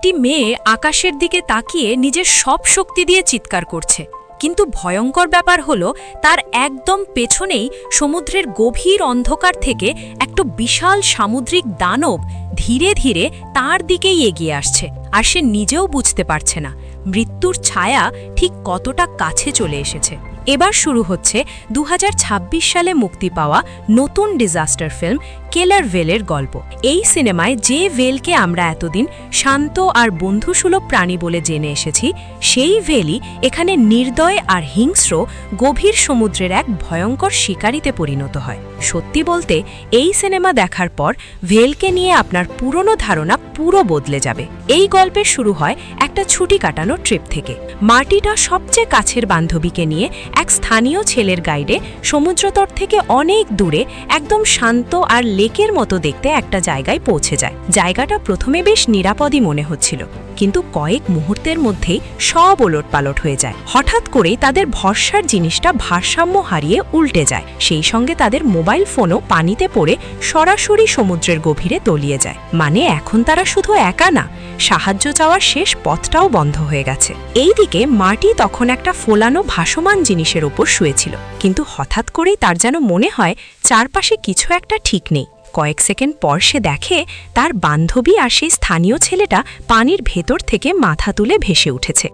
একটি মেয়ে আকাশের দিকে তাকিয়ে নিজের সব শক্তি দিয়ে চিৎকার করছে, কিন্তু ভয়ঙ্কর ব্যাপার হলো তার একদম পেছনেই সমুদ্রের গভীর অন্ধকার থেকে একটা বিশাল সামুদ্রিক দানব ধীরে ধীরে তার দিকেই এগিয়ে আসছে, আর সে নিজেও বুঝতে পারছে না মৃত্যুর ছায়া ঠিক কতটা কাছে চলে এসেছে। এবার শুরু হচ্ছে 2026 সালে মুক্তি পাওয়া নতুন ডিজাস্টার ফিল্ম কেলার ভেলের গল্প। এই সিনেমায় যে ভেলকে আমরা এতদিন শান্ত আর বন্ধুসুলভ প্রাণী বলে জেনে এসেছি, সেই ভেলই এখানে নির্দয় আর হিংস্র গভীর সমুদ্রের এক ভয়ঙ্কর শিকারিতে পরিণত হয়। সত্যি বলতে এই সিনেমা দেখার পর ভেলকে নিয়ে আপনার পুরনো ধারণা পুরো বদলে যাবে। এই গল্পের শুরু হয় একটা ছুটি কাটানো ট্রিপ থেকে। মার্টিটা সবচেয়ে কাছের বান্ধবীকে নিয়ে এক স্থানীয় ছেলের গাইডে সমুদ্রতট থেকে অনেক দূরে একদম শান্ত আর লেকের মতো দেখতে একটা জায়গায় পৌঁছে যায়। জায়গাটা প্রথমে বেশ নিরাপদই মনে হচ্ছিল, কিন্তু কয়েক মুহূর্তের মধ্যেই সব ওলটপালট হয়ে যায়। হঠাৎ করেই তাদের ভরসার জিনিসটা ভারসাম্য হারিয়ে উল্টে যায়, সেই সঙ্গে তাদের মোবাইল ফোনও পানিতে পড়ে সরাসরি সমুদ্রের গভীরে তলিয়ে যায়। মানে এখন তারা শুধু একা না, সাহায্য চাওয়ার শেষ পথটাও বন্ধ হয়ে গেছে। এইদিকে মার্টি তখন একটা ফোলানো ভাসমান জিনিসের ওপর শুয়েছিল, কিন্তু হঠাৎ করেই তার যেন মনে হয় চারপাশে কিছু একটা ঠিক নেই। কয়েক সেকেন্ড পর সে দেখে তার বান্ধবী আর সেই স্থানীয় ছেলেটা পানির ভেতর থেকে মাথা তুলে ভেসে উঠেছে।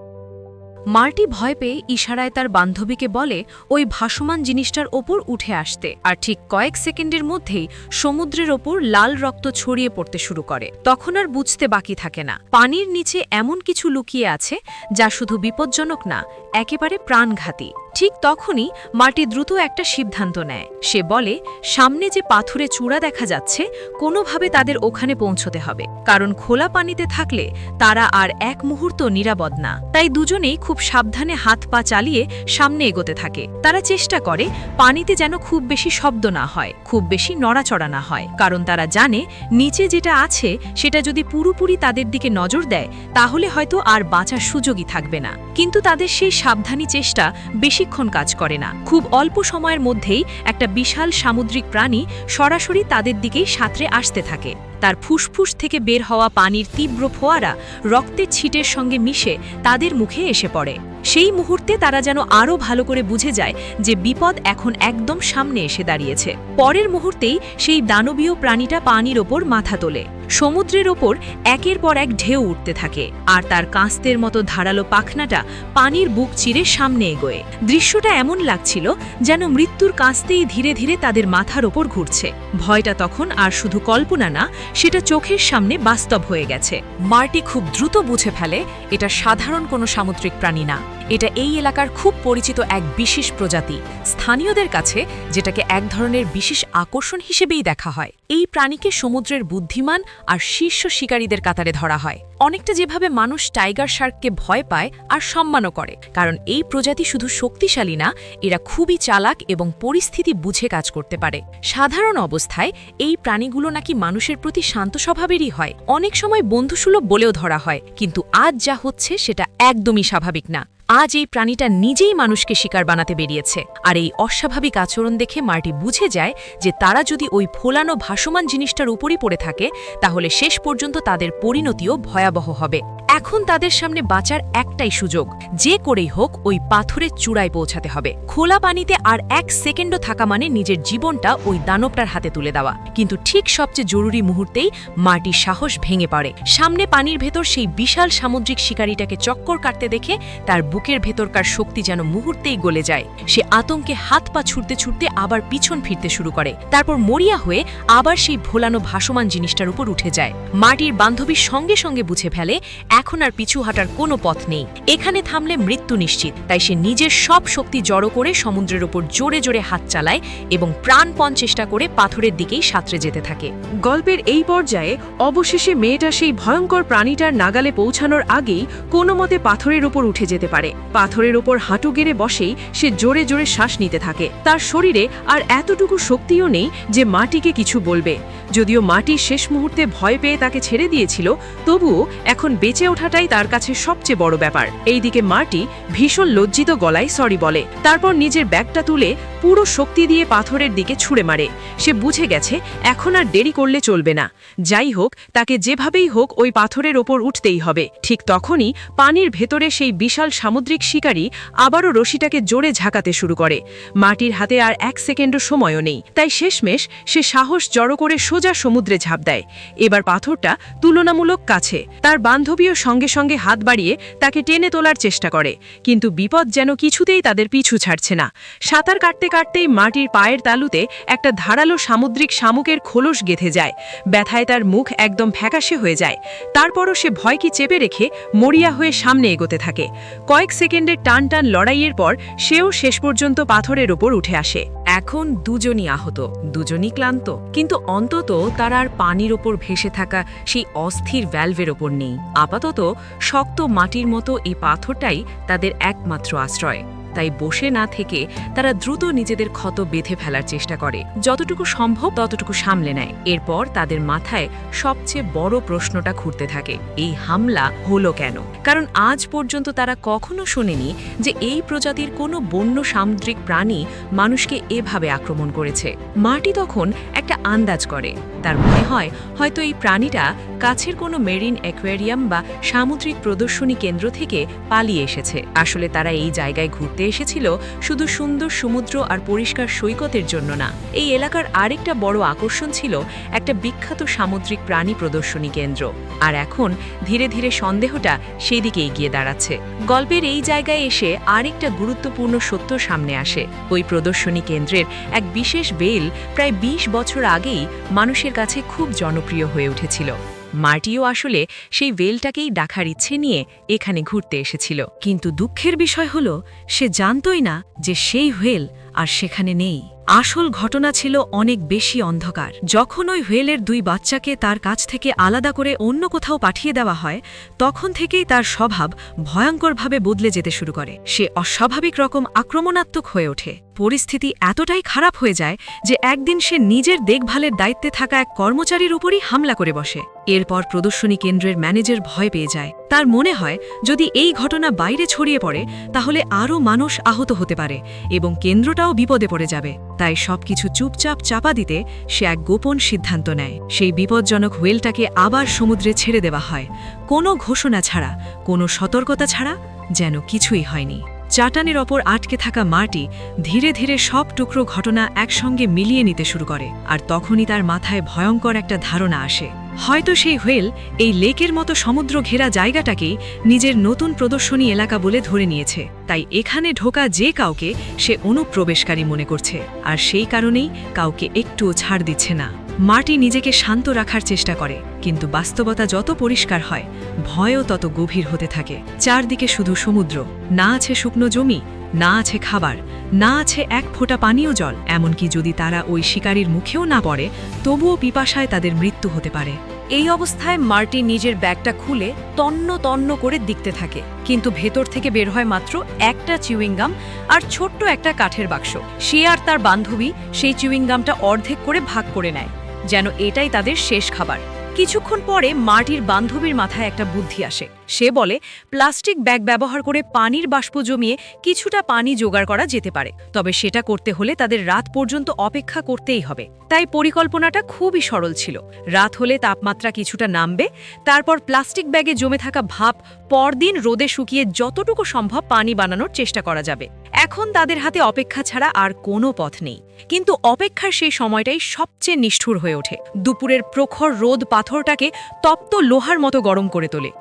মার্টি ভয় পেয়ে ইশারায় তার বান্ধবীকে বলে ওই ভাসমান জিনিসটার ওপর উঠে আসতে, আর ঠিক কয়েক সেকেন্ডের মধ্যেই সমুদ্রের ওপর লাল রক্ত ছড়িয়ে পড়তে শুরু করে। তখন আর বুঝতে বাকি থাকে না পানির নিচে এমন কিছু লুকিয়ে আছে যা শুধু বিপজ্জনক না, একেবারে প্রাণঘাতী। ঠিক তখনই মার্টি দ্রুত একটা সিদ্ধান্ত নেয়। সে বলে সামনে যে পাথুরে চূড়া দেখা যাচ্ছে, কোনোভাবে তাদের ওখানে পৌঁছতে হবে, কারণ খোলা পানিতে থাকলে তারা আর এক মুহূর্ত নিরাপদ না। তাই দুজনেই খুব সাবধানে হাত পা চালিয়ে সামনে এগোতে থাকে। তারা চেষ্টা করে পানিতে যেন খুব বেশি শব্দ না হয়, খুব বেশি নড়াচড়া না হয়, কারণ তারা জানে নিচে যেটা আছে সেটা যদি পুরোপুরি তাদের দিকে নজর দেয় তাহলে হয়তো আর বাঁচার সুযোগই থাকবে না। কিন্তু তাদের সেই সাবধানী চেষ্টা বেশিক্ষণ কাজ করে না। খুব অল্প সময়ের মধ্যেই একটা বিশাল সামুদ্রিক প্রাণী সরাসরি তাদের দিকেই সাঁতরে আসতে থাকে। তার ফুসফুস থেকে বের হওয়া পানির তীব্র ফোয়ারা রক্তের ছিটের সঙ্গে মিশে তাদের মুখে এসে পড়ে। সেই মুহূর্তে তারা যেন আরও ভালো করে বুঝে যায় যে বিপদ এখন একদম সামনে এসে দাঁড়িয়েছে। পরের মুহূর্তেই সেই দানবীয় প্রাণীটা পানির ওপর মাথা তোলে। সমুদ্রের ওপর একের পর এক ঢেউ উঠতে থাকে, আর তার কাস্তের মতো ধারালো পাখনাটা পানির বুক চিরে সামনে এগোয়। দৃশ্যটা এমন লাগছিল যেন মৃত্যুর কাস্তেই ধীরে ধীরে তাদের মাথার ওপর ঘুরছে। ভয়টা তখন আর শুধু কল্পনা না, সেটা চোখের সামনে বাস্তব হয়ে গেছে। মার্টি খুব দ্রুত বুঝে ফেলে এটা সাধারণ কোনো সামুদ্রিক প্রাণী না, এটা এই এলাকার খুব পরিচিত এক বিশেষ প্রজাতি। স্থানীয়দের কাছে যেটাকে এক ধরনের বিশেষ আকর্ষণ হিসেবেই দেখা হয়। এই প্রাণীকে সমুদ্রের বুদ্ধিমান আর শীর্ষ শিকারীদের কাতারে ধরা হয়, অনেকটা যেভাবে মানুষ টাইগার শার্ককে ভয় পায় আর সম্মানও করে। কারণ এই প্রজাতি শুধু শক্তিশালী না, এরা খুবই চালাক এবং পরিস্থিতি বুঝে কাজ করতে পারে। সাধারণ অবস্থায় এই প্রাণীগুলো নাকি মানুষের প্রতি শান্ত স্বভাবেরই হয়, অনেক সময় বন্ধুসুলভ বলেও ধরা হয়। কিন্তু আজ যা হচ্ছে সেটা একদমই স্বাভাবিক না। আজ এই প্রাণীটা নিজেই মানুষকে শিকার বানাতে বেরিয়েছে, আর এই অস্বাভাবিক আচরণ দেখে মার্টি বুঝে যায় যে তারা যদি ওই ফোলানো ভাসমান জিনিসটার উপরই পড়ে থাকে তাহলে শেষ পর্যন্ত তাদের পরিণতিও ভয়াবহ হবে। এখন তাদের সামনে বাঁচার একটাই সুযোগ, যে করেই হোক ওই পাথরের চূড়ায় পৌঁছাতে হবে। খোলা পানিতে আর এক সেকেন্ডও থাকা মানে নিজের জীবনটা ওই দানবটার হাতে তুলে দেওয়া। কিন্তু ঠিক সবচেয়ে জরুরি মুহূর্তেই মার্টির সাহস ভেঙে পড়ে। সামনে পানির ভেতর সেই বিশাল সামুদ্রিক শিকারিটাকে চক্কর কাটতে দেখে তার বুকের ভেতরকার শক্তি যেন মুহূর্তেই গলে যায়। সে আতঙ্কে হাত পা ছুটতে ছুটতে আবার পিছন ফিরতে শুরু করে, তারপর মরিয়া হয়ে আবার সেই ভোলানো ভাসমান জিনিসটার উপর উঠে যায়। মার্টির বান্ধবীর সঙ্গে সঙ্গে বুঝে ফেলে এখন আর পিছু হাঁটার কোনো পথ নেই, এখানে থামলে মৃত্যু নিশ্চিত। তাই সে নিজের সব শক্তি জড়ো করে সমুদ্রের ওপর জোরে জোরে হাত চালায় এবং প্রাণপণ চেষ্টা করে পাথরের দিকেই সাঁতরে যেতে থাকে। গল্পের এই পর্যায়ে অবশেষে মেয়েটা সেই ভয়ঙ্কর প্রাণীটার নাগালে পৌঁছানোর আগেই কোনো মতে পাথরের ওপর উঠে যেতে পারে। পাথরের ওপর হাঁটু গেড়ে বসেই সে জোরে জোরে শ্বাস নিতে থাকে। তার শরীরে আর এতটুকু শক্তিও নেই যে মাটিকে কিছু বলবে। যদিও মাটি শেষ মুহূর্তে ভয় পেয়ে তাকে ছেড়ে দিয়েছিল, তবুও এখন বেঁচে ওঠাটাই তার কাছে সবচেয়ে বড় ব্যাপার। এইদিকে মার্টি ভীষণ লজ্জিত গলায় সরি বলে, তারপর নিজের ব্যাগটা তুলে পুরো শক্তি দিয়ে পাথরের দিকে ছুঁড়ে মারে। সে বুঝে গেছে এখন আর দেরি করলে চলবে না। যাই হোক, তাকে যেভাবেই হোক ওই পাথরের ওপর উঠতেই হবে। ঠিক তখনই পানির ভেতরে সেই বিশাল সামুদ্রিক শিকারী আবারও রশিটাকে জোরে ঝাঁকাতে শুরু করে। মাটির হাতে আর 1 সেকেন্ডও সময়ও নেই, তাই শেষমেশ সে সাহস জড়ো করে সোজা সমুদ্রে ঝাঁপ দেয়। এবার পাথরটা তুলনামূলক কাছে। তার বান্ধবীও সঙ্গে সঙ্গে হাত বাড়িয়ে তাকে টেনে তোলার চেষ্টা করে, কিন্তু বিপদ যেন কিছুতেই তাদের পিছু ছাড়ছে না। সাঁতার কাটতে কাটতেই মাটির পায়ের তালুতে একটা ধারালো সামুদ্রিক শামুকের খোলস গেঁথে যায়। ব্যথায় তার মুখ একদম ফ্যাকাশে হয়ে যায়। তারপরও সে ভয়কে চেপে রেখে মরিয়া হয়ে সামনে এগোতে থাকে। কয়েক সেকেন্ডের টান টান লড়াইয়ের পর সেও শেষ পর্যন্ত পাথরের ওপর উঠে আসে। এখন দুজনই আহত, দুজনই ক্লান্ত, কিন্তু অন্তত তারা আর পানির ওপর ভেসে থাকা সেই অস্থির ভ্যালভের ওপর নেই। আপাতত শক্ত মাটির মতো এই পাথরটাই তাদের একমাত্র আশ্রয়। তাই বসে না থেকে তারা দ্রুত নিজেদের ক্ষত বেঁধে ফেলার চেষ্টা করে, যতটুকু সম্ভব ততটুকু সামলে নেয়। এরপর তাদের মাথায় সবচেয়ে বড় প্রশ্নটা ঘুরতে থাকে, এই হামলা হলো কেন? কারণ আজ পর্যন্ত তারা কখনো শোনেনি যে এই প্রজাতির কোনো বন্য সামুদ্রিক প্রাণী মানুষকে এভাবে আক্রমণ করেছে। মার্টি তখন একটা আন্দাজ করে। তার মনে হয় হয়তো এই প্রাণীটা কাছের কোনো মেরিন অ্যাকোয়ারিয়াম বা সামুদ্রিক প্রদর্শনী কেন্দ্র থেকে পালিয়ে এসেছে। আসলে তারা এই জায়গায় ঘুরতে এসেছিল শুধু সুন্দর সমুদ্র আর পরিষ্কার সৈকতের জন্য না। এই এলাকার আরেকটা বড় আকর্ষণ ছিল একটা বিখ্যাত সামুদ্রিক প্রাণী প্রদর্শনী কেন্দ্র। আর এখন ধীরে ধীরে সন্দেহটা সেই দিকে এগিয়ে দাঁড়াচ্ছে। গল্পের এই জায়গায় এসে আরেকটা গুরুত্বপূর্ণ সত্য সামনে আসে। ওই প্রদর্শনী কেন্দ্রের এক বিশেষ বেল প্রায় 20 বছর আগেই মানুষের কাছে খুব জনপ্রিয় হয়ে উঠেছিল। মার্টিও আসলে সেই ওয়েলটাকেই দেখার ইচ্ছে নিয়ে এখানে ঘুরতে এসেছিল। কিন্তু দুঃখের বিষয় হলো সে জানতই না যে সেই হোয়েল আর সেখানে নেই। আসল ঘটনা ছিল অনেক বেশি অন্ধকার। যখন ওই হোয়েলের 2 বাচ্চাকে তার কাছ থেকে আলাদা করে অন্য কোথাও পাঠিয়ে দেওয়া হয়, তখন থেকেই তার স্বভাব ভয়ঙ্করভাবে বদলে যেতে শুরু করে। সে অস্বাভাবিক রকম আক্রমণাত্মক হয়ে ওঠে। পরিস্থিতি এতটাই খারাপ হয়ে যায় যে একদিন সে নিজের দেখভালের দায়িত্বে থাকা এক কর্মচারীর উপরই হামলা করে বসে। এরপর প্রদর্শনী কেন্দ্রের ম্যানেজার ভয় পেয়ে যায়। তার মনে হয় যদি এই ঘটনা বাইরে ছড়িয়ে পড়ে তাহলে আরও মানুষ আহত হতে পারে এবং কেন্দ্রটাও বিপদে পড়ে যাবে। তাই সবকিছু চুপচাপ চাপা দিতে সে এক গোপন সিদ্ধান্ত নেয়। সেই বিপজ্জনক হোয়েলটাকে আবার সমুদ্রে ছেড়ে দেওয়া হয়, কোনো ঘোষণা ছাড়া, কোনো সতর্কতা ছাড়া, যেন কিছুই হয়নি। চাটানের ওপর আটকে থাকা মার্টি ধীরে ধীরে সব টুকরো ঘটনা একসঙ্গে মিলিয়ে নিতে শুরু করে। আর তখনই তার মাথায় ভয়ঙ্কর একটা ধারণা আসে, হয়তো সেই হোয়েল এই লেকের মতো সমুদ্র ঘেরা জায়গাটাকেই নিজের নতুন প্রদর্শনী এলাকা বলে ধরে নিয়েছে। তাই এখানে ঢোকা যে কাউকে সে অনুপ্রবেশকারী মনে করছে, আর সেই কারণেই কাউকে একটুও ছাড় দিচ্ছে না। মার্টি নিজেকে শান্ত রাখার চেষ্টা করে, কিন্তু বাস্তবতা যত পরিষ্কার হয় ভয়ও তত গভীর হতে থাকে। চারদিকে শুধু সমুদ্র, না আছে শুকনো জমি, না আছে খাবার, না আছে এক ফোঁটা পানীয় জল। এমনকি যদি তারা ওই শিকারীর মুখেও না পড়ে, তবুও পিপাসায় তাদের মৃত্যু হতে পারে। এই অবস্থায় মার্টি নিজের ব্যাগটা খুলে তন্ন তন্ন করে দেখতে থাকে, কিন্তু ভেতর থেকে বের হয় মাত্র একটা চিউইংগাম আর ছোট্ট একটা কাঠের বাক্স। সে আর তার বান্ধবী সেই চিউইংগামটা অর্ধেক করে ভাগ করে নেয়, যেন এটাই তাদের শেষ খাবার। কিছুক্ষণ পরে মার্টির বান্ধবীর মাথায় একটা বুদ্ধি আসে। সে বলে প্লাস্টিক ব্যাগ ব্যবহার করে পানির বাষ্প জমিয়ে কিছুটা পানি জোগাড় করা যেতে পারে, তবে সেটা করতে হলে তাদের রাত পর্যন্ত অপেক্ষা করতেই হবে। তাই পরিকল্পনাটা খুবই সরল ছিল। রাত হলে তাপমাত্রা কিছুটা নামবে, তারপর প্লাস্টিক ব্যাগে জমে থাকা ভাপ পরদিন রোদে শুকিয়ে যতটুকু সম্ভব পানি বানানোর চেষ্টা করা যাবে। এখন তাদের হাতে অপেক্ষা ছাড়া আর কোনো পথ নেই। কিন্তু অপেক্ষার সেই সময়টাই সবচেয়ে নিষ্ঠুর হয়ে ওঠে। দুপুরের প্রখর রোদ পাথরটাকে তপ্ত লোহার মতো গরম করে তোলে।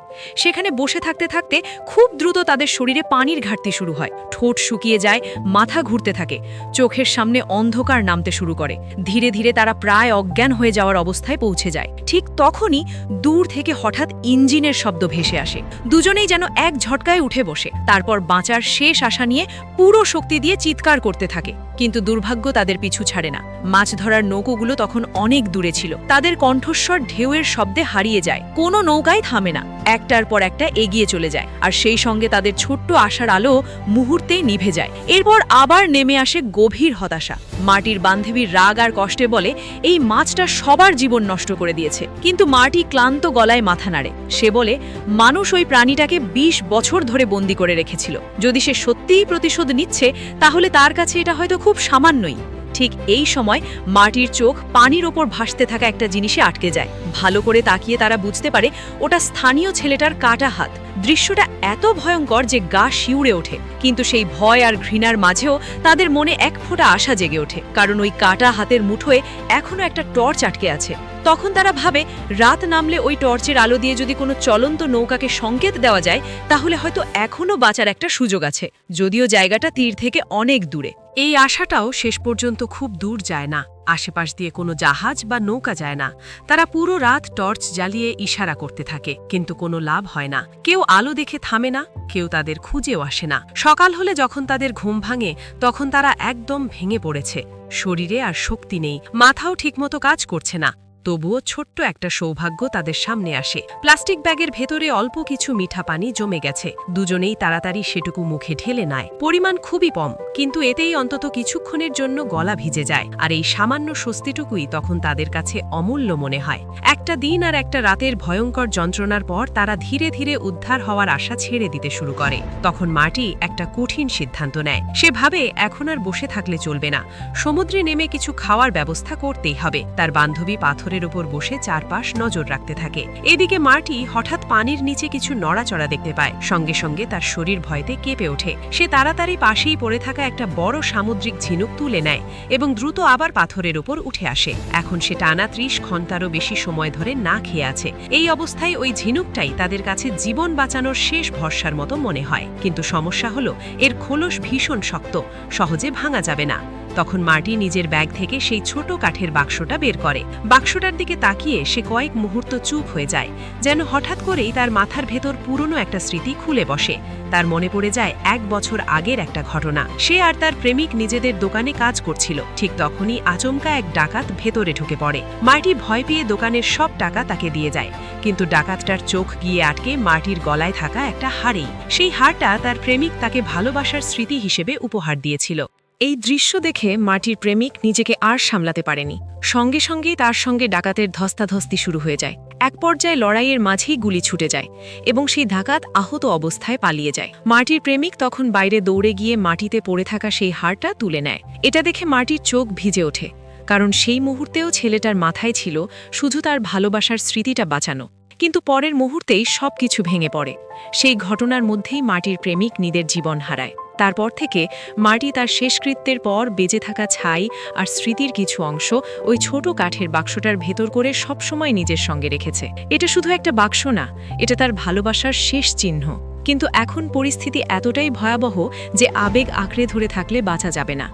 সেখানে বসে থাকতে থাকতে খুব দ্রুত তাদের শরীরে পানির ঘাটতি শুরু হয়। ঠোঁট শুকিয়ে যায়, মাথা ঘুরতে থাকে, চোখের সামনে অন্ধকার নামতে শুরু করে। ধীরে ধীরে তারা প্রায় অজ্ঞান হয়ে যাওয়ার অবস্থায় পৌঁছে যায়। ঠিক তখনই দূর থেকে হঠাৎ ইঞ্জিনের শব্দ ভেসে আসে। দুজনেই যেন এক ঝটকায় উঠে বসে, তারপর বাঁচার শেষ আশা নিয়ে পুরো শক্তি দিয়ে চিৎকার করতে থাকে। কিন্তু দুর্ভাগ্য তাদের পিছু ছাড়ে না। মাছ ধরার নৌকোগুলো তখন অনেক দূরে ছিল। তাদের কণ্ঠস্বর ঢেউয়ের শব্দে হারিয়ে যায়। কোনো নৌকাই থামে না, একটার পর একটা এগিয়ে চলে যায়। আর সেই সঙ্গে তাদের ছোট্ট আশার আলো মুহূর্তেই নিভে যায়। এরপর আবার নেমে আসে গভীর হতাশা। মার্টির বান্ধবীর রাগ আর কষ্টে বলে এই মাছটা সবার জীবন নষ্ট করে দিয়েছে। কিন্তু মার্টি ক্লান্ত গলায় মাথা নাড়ে। সে বলে মানুষ ওই প্রাণীটাকে 20 বছর ধরে বন্দি করে রেখেছিল। যদি সে সত্যিই প্রতিশোধ নিচ্ছে, তাহলে তার কাছে এটা হয়তো খুব খুব সামান্যই। ঠিক এই সময় মার্টির চোখ পানির ওপর ভাসতে থাকা একটা জিনিসে আটকে যায়। ভালো করে তাকিয়ে তারা বুঝতে পারে ওটা স্থানীয় ছেলেটার কাটা হাত। দৃশ্যটা এত ভয়ঙ্কর যে গা শিউরে ওঠে, কিন্তু সেই ভয় আর ঘৃণার মাঝেও তাদের মনে এক ফোঁটা আশা জেগে ওঠে, কারণ ওই কাটা হাতের মুঠোয় এখনো একটা টর্চ আটকে আছে। তখন তারা ভাবে রাত নামলে ওই টর্চের আলো দিয়ে যদি কোনো চলন্ত নৌকাকে সংকেত দেওয়া যায়, তাহলে হয়তো এখনো বাঁচার একটা সুযোগ আছে, যদিও জায়গাটা তীর থেকে অনেক দূরে। এই আশাটাও শেষ পর্যন্ত খুব দূর যায় না। আশেপাশ দিয়ে কোনো জাহাজ বা নৌকা যায় না। তারা পুরো রাত টর্চ জ্বালিয়ে ইশারা করতে থাকে, কিন্তু কোনো লাভ হয় না। কেউ আলো দেখে থামে না, কেউ তাদের খুঁজেও আসে না। সকাল হলে যখন তাদের ঘুম ভাঙে, তখন তারা একদম ভেঙে পড়েছে। শরীরে আর শক্তি নেই, মাথাও ঠিকমতো কাজ করছে না। তবুও ছোট্ট একটা সৌভাগ্য তাদের সামনে আসে। প্লাস্টিক ব্যাগের ভেতরে অল্প কিছু মিঠা পানি জমে গেছে। দুজনেই তাড়াতাড়ি সেটুকু মুখে ঢেলে নেয়। পরিমাণ খুবই কম, কিন্তু এতেই অন্তত কিছুক্ষণের জন্য গলা ভিজে যায়। আর এই সামান্য স্বস্তিটুকুই তখন তাদের কাছে অমূল্য মনে হয়। একটা দিন আর একটা রাতের ভয়ঙ্কর যন্ত্রণার পর তারা ধীরে ধীরে উদ্ধার হওয়ার আশা ছেড়ে দিতে শুরু করে। তখন মার্টি একটা কঠিন সিদ্ধান্ত নেয়। সে ভাবে এখন আর বসে থাকলে চলবে না, সমুদ্রে নেমে কিছু খাওয়ার ব্যবস্থা করতেই হবে। তার বান্ধবী পাথরের উপর বসে চারপাশ নজর রাখতে থাকে। এদিকে মার্টি হঠাৎ পানির নিচে কিছু নড়াচড়া দেখতে পায়। সঙ্গে সঙ্গে তার শরীর ভয়তে কেঁপে ওঠে। সে তাড়াতাড়ি পাশেই পড়ে থাকা একটা বড় সামুদ্রিক ঝিনুক তুলে নেয় এবং দ্রুত আবার পাথরের উপর উঠে আসে। এখন সে টানা 30 ঘন্টারও বেশি সময় ধরে না খেয়ে আছে। এই অবস্থায় ওই ঝিনুকটাই তাদের কাছে জীবন বাঁচানোর শেষ ভরসার মতো মনে হয়। কিন্তু সমস্যা হলো এর খোলস ভীষণ শক্ত, সহজে ভাঙা যাবে না। তখন মার্টি নিজের ব্যাগ থেকে সেই ছোট কাঠের বাক্সটা বের করে। বাক্সটার দিকে তাকিয়ে সে কয়েক মুহূর্ত চুপ হয়ে যায়, যেন হঠাৎ করেই তার মাথার ভেতর পুরনো একটা স্মৃতি খুলে বসে। তার মনে পড়ে যায় 1 বছর আগের একটা ঘটনা। সে আর তার প্রেমিক নিজেদের দোকানে কাজ করছিল। ঠিক তখনই আচমকা এক ডাকাত ভেতরে ঢুকে পড়ে। মার্টি ভয় পেয়ে দোকানের সব টাকা তাকে দিয়ে যায়, কিন্তু ডাকাতটার চোখ গিয়ে আটকে মার্টির গলায় থাকা একটা হাড়েই। সেই হাড়টা তার প্রেমিক তাকে ভালোবাসার স্মৃতি হিসেবে উপহার দিয়েছিল। এই দৃশ্য দেখে মার্টির প্রেমিক নিজেকে আর সামলাতে পারেনি। সঙ্গে সঙ্গেই তার সঙ্গে ডাকাতের ধস্তাধস্তি শুরু হয়ে যায়। এক পর্যায়ে লড়াইয়ের মাঝেই গুলি ছুটে যায় এবং সেই ডাকাত আহত অবস্থায় পালিয়ে যায়। মার্টির প্রেমিক তখন বাইরে দৌড়ে গিয়ে মাটিতে পড়ে থাকা সেই হাড়টা তুলে নেয়। এটা দেখে মার্টির চোখ ভিজে ওঠে, কারণ সেই মুহূর্তেও ছেলেটার মাথায় ছিল শুধু তার ভালোবাসার স্মৃতিটা বাঁচানো। কিন্তু পরের মুহূর্তেই সবকিছু ভেঙে পড়ে। সেই ঘটনার মধ্যেই মার্টির প্রেমিক নিজের জীবন হারায়। তারপর থেকে মার্টি তার শেষকৃত্যের পর বেঁচে থাকা ছাই আর স্মৃতির কিছু অংশ ওই ছোট কাঠের বাক্সটার ভেতর করে সবসময় নিজের সঙ্গে রেখেছে। এটা শুধু একটা বাক্স না, এটা তার ভালোবাসার শেষ চিহ্ন। কিন্তু এখন পরিস্থিতি এতটাই ভয়াবহ যে আবেগ আঁকড়ে ধরে থাকলে বাঁচা যাবে না।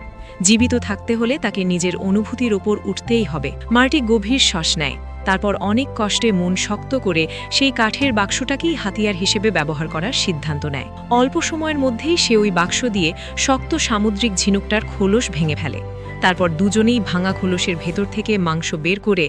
জীবিত থাকতে হলে তাকে নিজের অনুভূতির ওপর উঠতেই হবে। মার্টি গভীর শ্বাস নেয়, তারপর অনেক কষ্টে মন শক্ত করে সেই কাঠের বাক্সটাকেই হাতিয়ার হিসেবে ব্যবহার করার সিদ্ধান্ত নেয়। অল্প সময়ের মধ্যেই সে ওই বাক্স দিয়ে শক্ত সামুদ্রিক ঝিনুকটার খোলস ভেঙে ফেলে। তারপর দুজনেই ভাঙা খোলসের ভেতর থেকে মাংস বের করে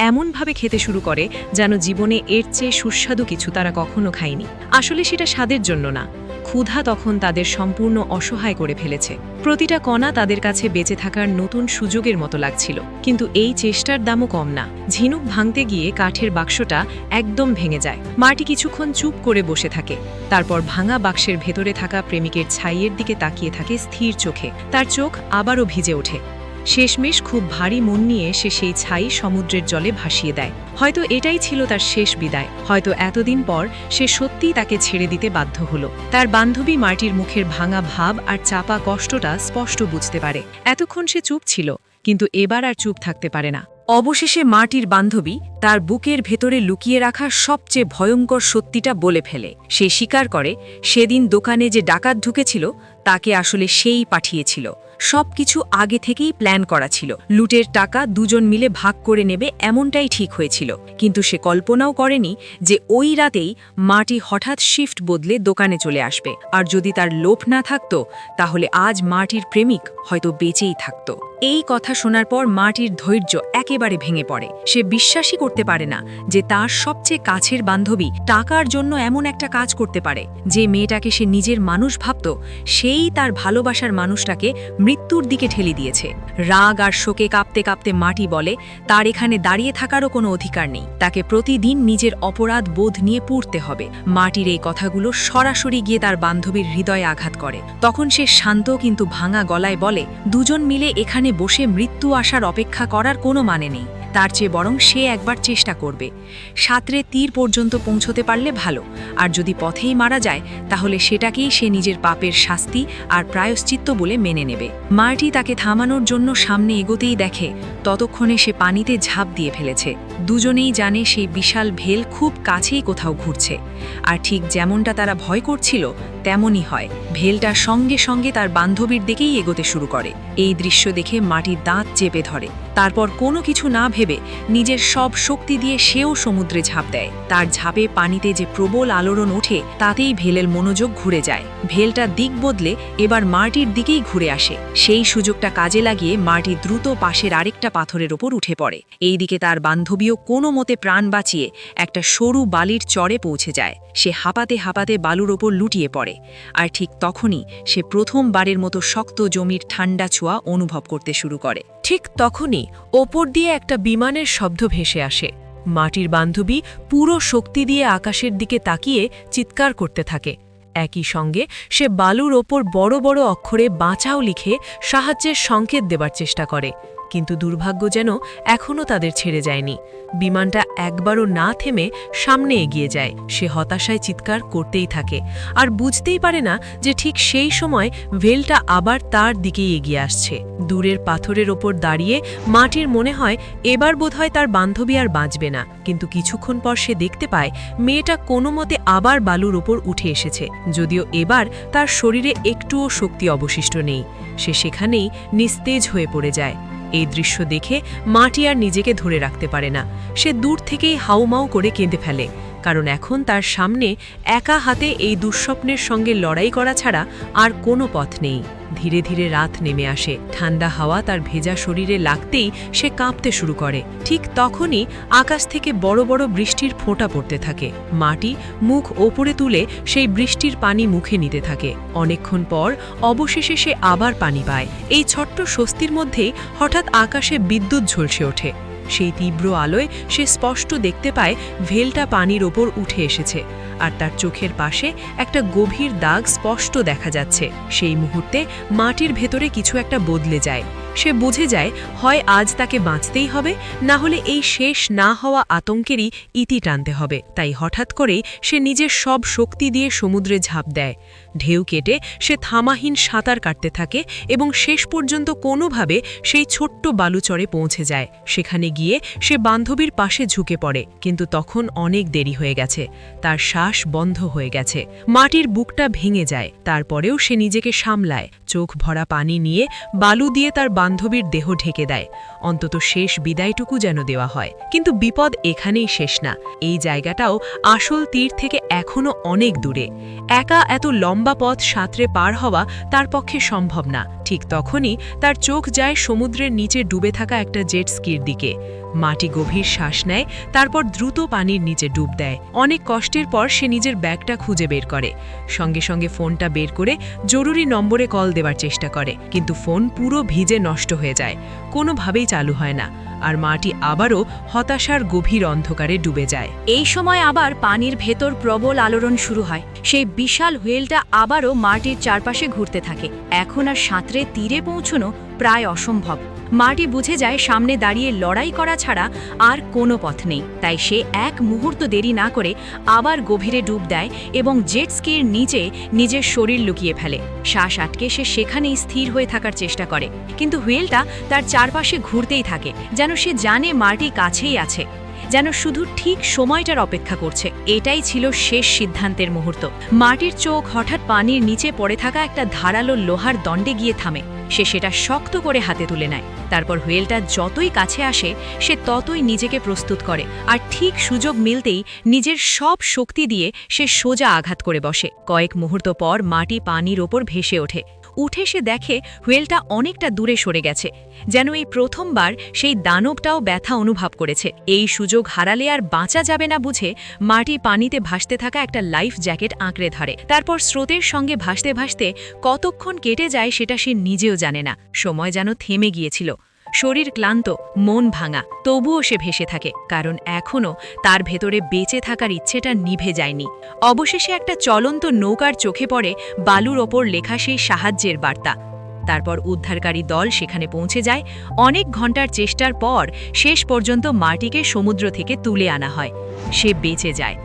এমনভাবে খেতে শুরু করে যেন জীবনে এর চেয়ে সুস্বাদু কিছু তারা কখনো খায়নি। আসলে সেটা স্বাদের জন্য না, ক্ষুধা তখন তাদের সম্পূর্ণ অসহায় করে ফেলেছে। প্রতিটা কণা তাদের কাছে বেঁচে থাকার নতুন সুযোগের মতো লাগছিল। কিন্তু এই চেষ্টার দামও কম না। ঝিনুক ভাঙতে গিয়ে কাঠের বাক্সটা একদম ভেঙে যায়। মার্টি কিছুক্ষণ চুপ করে বসে থাকে, তারপর ভাঙা বাক্সের ভেতরে থাকা প্রেমিকের ছাইয়ের দিকে তাকিয়ে থাকে স্থির চোখে। তার চোখ আবারও ভিজে ওঠে। শেষমেশ খুব ভারী মন নিয়ে সে সেই ছাই সমুদ্রের জলে ভাসিয়ে দেয়। হয়তো এটাই ছিল তার শেষ বিদায়। হয়তো এতদিন পর সে সত্যিই তাকে ছেড়ে দিতে বাধ্য হলো। তার বান্ধবী মার্টির মুখের ভাঙা ভাব আর চাপা কষ্টটা স্পষ্ট বুঝতে পারে। এতক্ষণ সে চুপ ছিল, কিন্তু এবার আর চুপ থাকতে পারে না। অবশেষে মার্টির বান্ধবী তার বুকের ভেতরে লুকিয়ে রাখা সবচেয়ে ভয়ঙ্কর সত্যিটা বলে ফেলে। সে স্বীকার করে সেদিন দোকানে যে ডাকাত ঢুকেছিল তাকে আসলে সেই পাঠিয়েছিল। সবকিছু আগে থেকেই প্ল্যান করা ছিল। লুটের টাকা দুজন মিলে ভাগ করে নেবে এমনটাই ঠিক হয়েছিল। কিন্তু সে কল্পনাও করেনি যে ওই রাতেই মার্টি হঠাৎ শিফট বদলে দোকানে চলে আসবে। আর যদি তার লোভ না থাকতো, তাহলে আজ মার্টির প্রেমিক হয়তো বেঁচেই থাকতো। এই কথা শোনার পর মাটির ধৈর্য একেবারে ভেঙে পড়ে। সে বিশ্বাসই করতে পারে না যে তার সবচেয়ে কাছের বান্ধবী টাকার জন্য এমন একটা কাজ করতে পারে। যে মেয়েটাকে সে নিজের মানুষ ভাবত, সেই তার ভালোবাসার মানুষটাকে মৃত্যুর দিকে ঠেলে দিয়েছে। রাগ আর শোকে কাঁপতে কাঁপতে মাটি বলে তার এখানে দাঁড়িয়ে থাকারও কোনো অধিকার নেই, তাকে প্রতিদিন নিজের অপরাধ বোধ নিয়ে পুড়তে হবে। মাটির এই কথাগুলো সরাসরি গিয়ে তার বান্ধবীর হৃদয়ে আঘাত করে। তখন সে শান্ত কিন্তু ভাঙা গলায় বলে, দুজন মিলে এখানে বসে মৃত্যু আসার অপেক্ষা করার কোনো মানে নেই, তার চেয়ে বরং সে একবার চেষ্টা করবে। সাঁতরে তীর পর্যন্ত পৌঁছতে পারলে ভালো, আর যদি পথেই মারা যায় তাহলে সেটাকেই সে নিজের পাপের শাস্তি আর প্রায়শ্চিত্ত বলে মেনে নেবে। মার্টি তাকে থামানোর জন্য সামনে এগোতেই দেখে ততক্ষণে সে পানিতে ঝাঁপ দিয়ে ফেলেছে। দুজনেই জানে সেই বিশাল ভেল খুব কাছেই কোথাও ঘুরছে, আর ঠিক যেমনটা তারা ভয় করছিল তেমনই হয়। ভেলটা সঙ্গে সঙ্গে তার বান্ধবীর দিকেই এগোতে শুরু করে। এই দৃশ্য দেখে মাটির দাঁত চেপে ধরে। তারপর কোনো কিছু না ভেবে নিজের সব শক্তি দিয়ে সেও সমুদ্রে ঝাঁপ দেয়। তার ঝাঁপে পানিতে যে প্রবল আলোড়ন ওঠে তাতেই ভেলের মনোযোগ ঘুরে যায়। ভেলটা দিক বদলে এবার মার্টির দিকেই ঘুরে আসে। সেই সুযোগটা কাজে লাগিয়ে মার্টি দ্রুত পাশের আরেকটা পাথরের ওপর উঠে পড়ে। এইদিকে তার বান্ধবীও কোনো মতে প্রাণ বাঁচিয়ে একটা সরু বালির চরে পৌঁছে যায়। সে হাঁপাতে হাঁপাতে বালুর ওপর লুটিয়ে পড়ে। আর ঠিক তখনই সে প্রথমবারের মতো শক্ত জমির ঠান্ডা ছোঁয়া অনুভব করতে শুরু করে। ঠিক তখনই ওপর দিয়ে একটা বিমানের শব্দ ভেসে আসে। মাটির বান্ধবী পুরো শক্তি দিয়ে আকাশের দিকে তাকিয়ে চিৎকার করতে থাকে। একই সঙ্গে সে বালুর ওপর বড় বড় অক্ষরে বাঁচাও লিখে সাহায্যের সংকেত দেবার চেষ্টা করে, কিন্তু দুর্ভাগ্য যেন এখনও তাদের ছেড়ে যায়নি। বিমানটা একবারও না থেমে সামনে এগিয়ে যায়। সে হতাশায় চিৎকার করতেই থাকে, আর বুঝতেই পারে না যে ঠিক সেই সময় ভেলটা আবার তার দিকেই এগিয়ে আসছে। দূরের পাথরের ওপর দাঁড়িয়ে মাটির মনে হয় এবার বোধহয় তার বান্ধবী আর বাঁচবে না, কিন্তু কিছুক্ষণ পর সে দেখতে পায় মেয়েটা কোনো মতে আবার বালুর ওপর উঠে এসেছে, যদিও এবার তার শরীরে একটুও শক্তি অবশিষ্ট নেই। সে সেখানেই নিস্তেজ হয়ে পড়ে যায়। এই দৃশ্য দেখে মাটি আর নিজেকে ধরে রাখতে পারে না। সে দূর থেকেই হাউমাউ করে কেঁদে ফেলে, কারণ এখন তার সামনে একা হাতে এই দুঃস্বপ্নের সঙ্গে লড়াই করা ছাড়া আর কোনো পথ নেই। ধীরে ধীরে রাত নেমে আসে। ঠান্ডা হাওয়া তার ভেজা শরীরে লাগতেই সে কাঁপতে শুরু করে। ঠিক তখনই আকাশ থেকে বড় বড় বৃষ্টির ফোঁটা পড়তে থাকে। মাটি মুখ ওপরে তুলে সেই বৃষ্টির পানি মুখে নিতে থাকে। অনেকক্ষণ পর অবশেষে সে আবার পানি পায়। এই ছোট্ট স্বস্তির মধ্যেই হঠাৎ আকাশে বিদ্যুৎ ঝলসে ওঠে। সেই তীব্র আলোয় সে স্পষ্ট দেখতে পায় ভেলটা পানির ওপর উঠে এসেছে, আর তার চোখের পাশে একটা গভীর দাগ স্পষ্ট দেখা যাচ্ছে। সেই মুহূর্তে মাটির ভেতরে কিছু একটা বদলে যায়। সে বুঝে যায় হয় আজ তাকে বাঁচতেই হবে, না হলে এই শেষ না হওয়া আতঙ্কেরই ইতি টানতে হবে। তাই হঠাৎ করেই সে নিজের সব শক্তি দিয়ে সমুদ্রে ঝাঁপ দেয়। ঢেউ কেটে সে থামাহীন সাঁতার কাটতে থাকে এবং শেষ পর্যন্ত কোনোভাবে সেই ছোট্ট বালুচরে পৌঁছে যায়। সেখানে গিয়ে সে বান্ধবীর পাশে ঝুঁকে পড়ে, কিন্তু তখন অনেক দেরি হয়ে গেছে। তার শ্বাস বন্ধ হয়ে গেছে। মাটির বুকটা ভেঙে যায়। তারপরেও সে নিজেকে সামলায়। চোখ ভরা পানি নিয়ে বালু দিয়ে তার বান্ধবীর দেহ ঢেকে দেয়। অন্তত শেষ বিদায়টুকু যেন দেওয়া হয়। কিন্তু বিপদ এখানেই শেষ না। এই জায়গাটাও আসল তীর থেকে এখনো অনেক দূরে। একা এত লম্বা পথ সাঁতরে পার হওয়া তার পক্ষে সম্ভব না। ঠিক তখনই তার চোখ যায় সমুদ্রের নিচে ডুবে থাকা একটা জেট স্কির দিকে। মাটি গভীর শ্বাস নেয়, তারপর দ্রুত পানির নিচে ডুব দেয়। অনেক কষ্টের পর সে নিজের ব্যাগটা খুঁজে বের করে। সঙ্গে সঙ্গে ফোনটা বের করে জরুরি নম্বরে কল দেওয়ার চেষ্টা করে, কিন্তু ফোন পুরো ভিজে নষ্ট হয়ে যায়। কোনোভাবেই চালু হয় না, আর মাটি আবারও হতাশার গভীর অন্ধকারে ডুবে যায়। এই সময় আবার পানির ভেতর প্রবল আলোড়ন শুরু হয়। সেই বিশাল হুইলটা আবারও মাটির চারপাশে ঘুরতে থাকে। এখন আর সাঁতরে তীরে পৌঁছানো প্রায় অসম্ভব। মাটি বুঝে যায় সামনে দাঁড়িয়ে লড়াই করা ছাড়া আর কোনো পথ নেই। তাই সে এক মুহূর্ত দেরি না করে আবার গভীরে ডুব দেয় এবং জেট স্কির নিচে নিজের শরীর লুকিয়ে ফেলে। শ্বাস আটকে সে সেখানেই স্থির হয়ে থাকার চেষ্টা করে, কিন্তু হুইলটা তার চারপাশে ঘুরতেই থাকে, যেন সে জানে মাটি কাছেই আছে, যেন শুধু ঠিক সময়টার অপেক্ষা করছে। এটাই ছিল শেষ সিদ্ধান্তের মুহূর্ত। মাটির চোখ হঠাৎ পানির নিচে পড়ে থাকা একটা ধারালো লোহার দণ্ডে গিয়ে থামে। সে সেটা শক্ত করে হাতে তুলে নেয়। তারপর হুইলটা যতই কাছে আসে সে ততই নিজেকে প্রস্তুত করে, আর ঠিক সুযোগ মিলতেই নিজের সব শক্তি দিয়ে সে সোজা আঘাত করে বসে। কয়েক মুহূর্ত পর মাটি পানির ওপর ভেসে ওঠে। উঠে সে দেখে হুয়েলটা অনেকটা দূরে সরে গেছে, যেন এই প্রথমবার সেই দানবটাও ব্যথা অনুভব করেছে। এই সুযোগ হারালে আর বাঁচা যাবে না বুঝে মার্টি পানিতে ভাসতে থাকা একটা লাইফ জ্যাকেট আঁকড়ে ধরে। তারপর স্রোতের সঙ্গে ভাসতে ভাসতে কতক্ষণ কেটে যায় সেটা সে নিজেও জানে না। সময় যেন থেমে গিয়েছিল, শরীর ক্লান্ত, মন ভাঙা, তবুও সে ভেসে থাকে, কারণ এখনও তার ভেতরে বেঁচে থাকার ইচ্ছেটা নিভে যায়নি। অবশেষে একটা চলন্ত নৌকার চোখে পড়ে বালুর ওপর লেখা সেই সাহায্যের বার্তা। তারপর উদ্ধারকারী দল সেখানে পৌঁছে যায়। অনেক ঘন্টার চেষ্টার পর শেষ পর্যন্ত মার্টিকে সমুদ্র থেকে তুলে আনা হয়। সে বেঁচে যায়,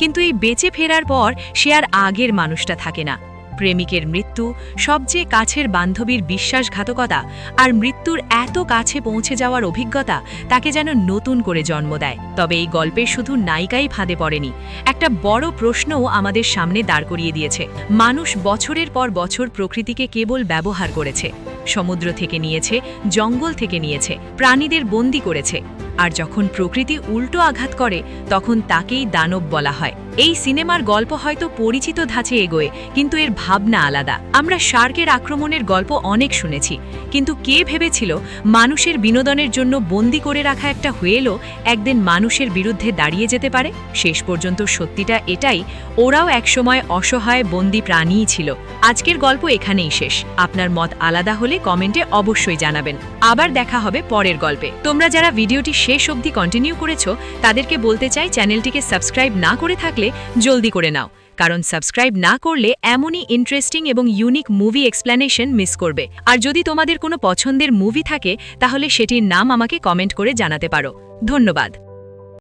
কিন্তু এই বেঁচে ফেরার পর সে আর আগের মানুষটা থাকে না। প্রেমিকের মৃত্যু, সবচেয়ে কাছের বান্ধবীর বিশ্বাসঘাতকতা আর মৃত্যুর এত কাছে পৌঁছে যাওয়ার অভিজ্ঞতা তাকে যেন নতুন করে জন্ম দেয়। তবে এই গল্পে শুধু নায়িকাই ফাঁদে পড়েনি, একটা বড় প্রশ্নও আমাদের সামনে দাঁড় করিয়ে দিয়েছে। মানুষ বছরের পর বছর প্রকৃতিকে কেবল ব্যবহার করেছে, সমুদ্র থেকে নিয়েছে, জঙ্গল থেকে নিয়েছে, প্রাণীদের বন্দী করেছে, আর যখন প্রকৃতি উল্টো আঘাত করে তখন তাকেই দানব বলা হয়। এই সিনেমার গল্প হয়তো পরিচিত ধাঁচে এগোয়, কিন্তু এর ভাবনা আলাদা। আমরা শার্কের আক্রমণের গল্প অনেক শুনেছি, কিন্তু কে ভেবেছিল মানুষের বিনোদনের জন্য বন্দি করে রাখা একটা হুয়েলও একদিন মানুষের বিরুদ্ধে দাঁড়িয়ে যেতে পারে? শেষ পর্যন্ত সত্যিটা এটাই, ওরাও একসময় অসহায় বন্দি প্রাণীই ছিল। আজকের গল্প এখানেই শেষ। আপনার মত আলাদা হলে কমেন্টে অবশ্যই জানাবেন। আবার দেখা হবে পরের গল্পে। তোমরা যারা ভিডিওটি শেষ অবধি কন্টিনিউ করেছো তাদেরকে বলতে চাই, চ্যানেলটিকে সাবস্ক্রাইব না করে থাকলে জলদি করে নাও, কারণ সাবস্ক্রাইব না করলে এমনই ইন্টারেস্টিং এবং ইউনিক মুভি এক্সপ্লেনেশন মিস করবে। আর যদি তোমাদের কোনো পছন্দের মুভি থাকে তাহলে সেটির নাম আমাকে কমেন্ট করে জানাতে পারো। ধন্যবাদ।